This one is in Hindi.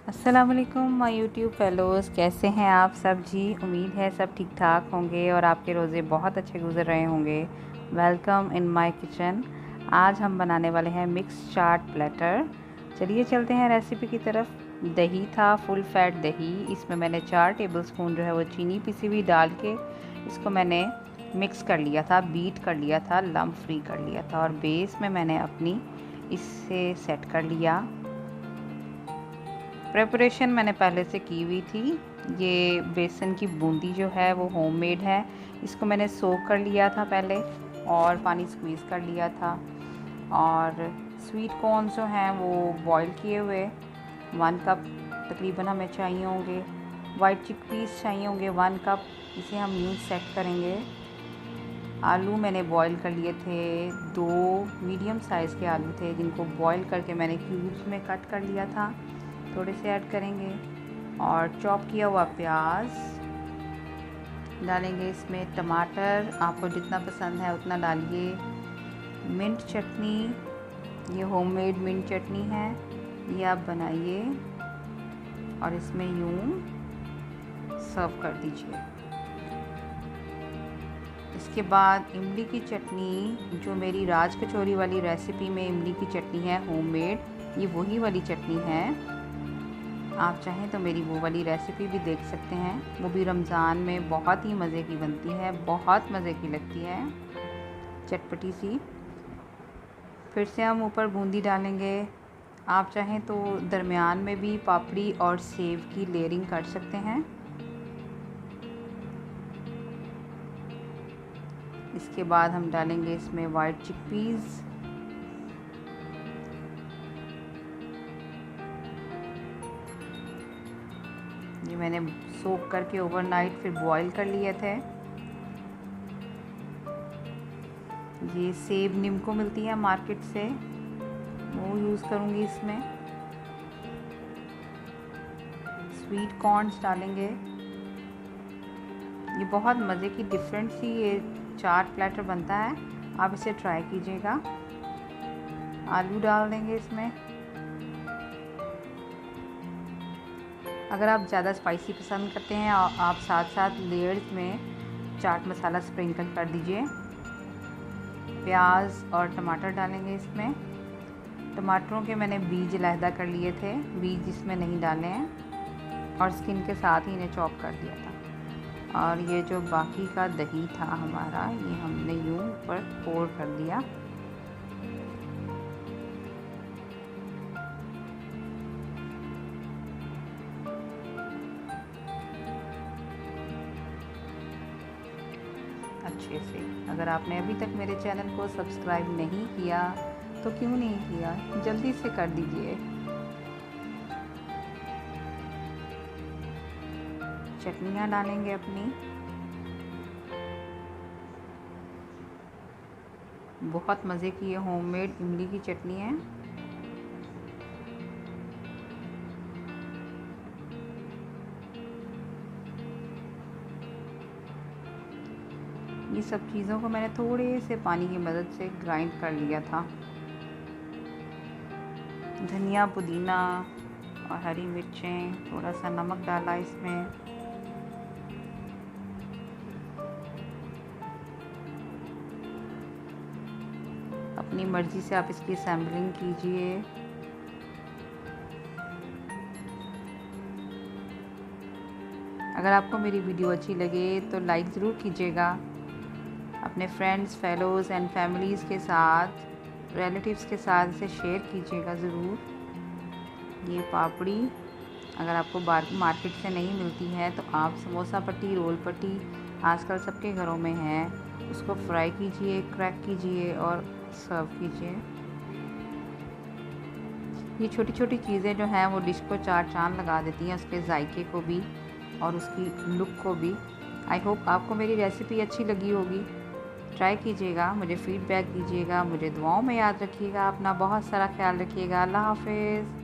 अस्सलामुअलैकुम माय यूट्यूब फेलोज़, कैसे हैं आप सब जी। उम्मीद है सब ठीक ठाक होंगे और आपके रोज़े बहुत अच्छे गुजर रहे होंगे। Welcome in my kitchen. आज हम बनाने वाले हैं मिक्स चाट प्लेटर। चलिए चलते हैं रेसिपी की तरफ। दही था, फुल फैट दही। इसमें मैंने 4 टेबलस्पून जो है वो चीनी पिसी हुई डाल के इसको मैंने मिक्स कर लिया था, बीट कर लिया था, लम्प फ्री कर लिया था। और बेस में मैंने अपनी इससे सेट कर लिया। प्रिपरेशन मैंने पहले से की हुई थी। ये बेसन की बूंदी जो है वो होममेड है। इसको मैंने सोक कर लिया था पहले और पानी स्क्वीज़ कर लिया था। और स्वीट कॉर्न जो हैं वो बॉईल किए हुए 1 कप तकरीबन हमें चाहिए होंगे। वाइट चिकपीस चाहिए होंगे 1 कप। इसे हम यूँ सेट करेंगे। आलू मैंने बॉईल कर लिए थे, 2 मीडियम साइज़ के आलू थे जिनको बॉईल करके मैंने क्यूब्स में कट कर लिया था। थोड़े से ऐड करेंगे और चॉप किया हुआ प्याज डालेंगे। इसमें टमाटर आपको जितना पसंद है उतना डालिए। मिंट चटनी, ये होममेड मिंट चटनी है, ये आप बनाइए और इसमें यूँ सर्व कर दीजिए। इसके बाद इमली की चटनी, जो मेरी राज कचौरी वाली रेसिपी में इमली की चटनी है होममेड, ये वही वाली चटनी है। आप चाहें तो मेरी वो वाली रेसिपी भी देख सकते हैं। वो भी रमज़ान में बहुत ही मज़े की बनती है, बहुत मज़े की लगती है, चटपटी सी। फिर से हम ऊपर बूंदी डालेंगे। आप चाहें तो दरमियान में भी पापड़ी और सेव की लेयरिंग कर सकते हैं। इसके बाद हम डालेंगे इसमें वाइट चिकपीस। ये मैंने सोक करके ओवरनाइट फिर बॉईल कर लिए थे। ये सेब निम्को मिलती है मार्केट से, वो यूज़ करूँगी इसमें। स्वीट कॉर्न्स डालेंगे। ये बहुत मज़े की डिफरेंट सी ये चाट प्लेटर बनता है, आप इसे ट्राई कीजिएगा। आलू डाल देंगे इसमें। अगर आप ज़्यादा स्पाइसी पसंद करते हैं आप साथ साथ लेयर्स में चाट मसाला स्प्रिंकल कर दीजिए। प्याज और टमाटर डालेंगे इसमें। टमाटरों के मैंने बीज अलहदा कर लिए थे, बीज इसमें नहीं डाले हैं और स्किन के साथ ही इन्हें चॉप कर दिया था। और ये जो बाकी का दही था हमारा, ये हमने यूँ ऊपर पोर कर दिया। अच्छे से। अगर आपने अभी तक मेरे चैनल को सब्सक्राइब नहीं किया तो क्यों नहीं किया, जल्दी से कर दीजिए। चटनियाँ डालेंगे अपनी। बहुत मज़े की ये होममेड इमली की चटनी है। ये सब चीज़ों को मैंने थोड़े से पानी की मदद से ग्राइंड कर लिया था। धनिया, पुदीना और हरी मिर्चें, थोड़ा सा नमक डाला इसमें। अपनी मर्ज़ी से आप इसकी सैम्पलिंग कीजिए। अगर आपको मेरी वीडियो अच्छी लगे तो लाइक ज़रूर कीजिएगा। अपने फ्रेंड्स, फेलोज़ एंड फैमिलीज़ के साथ, रिलेटिव्स के साथ इसे शेयर कीजिएगा ज़रूर। ये पापड़ी अगर आपको मार्केट से नहीं मिलती है तो आप समोसा पट्टी, रोल पट्टी आजकल सबके घरों में है, उसको फ्राई कीजिए, क्रैक कीजिए और सर्व कीजिए। ये छोटी छोटी चीज़ें जो हैं वो डिश को चार चाँद लगा देती हैं, उसके जायके को भी और उसकी लुक को भी। आई होप आपको मेरी रेसिपी अच्छी लगी होगी। ट्राई कीजिएगा, मुझे फ़ीडबैक दीजिएगा, मुझे दुआओं में याद रखिएगा। अपना बहुत सारा ख्याल रखिएगा। अल्लाह हाफ़िज़।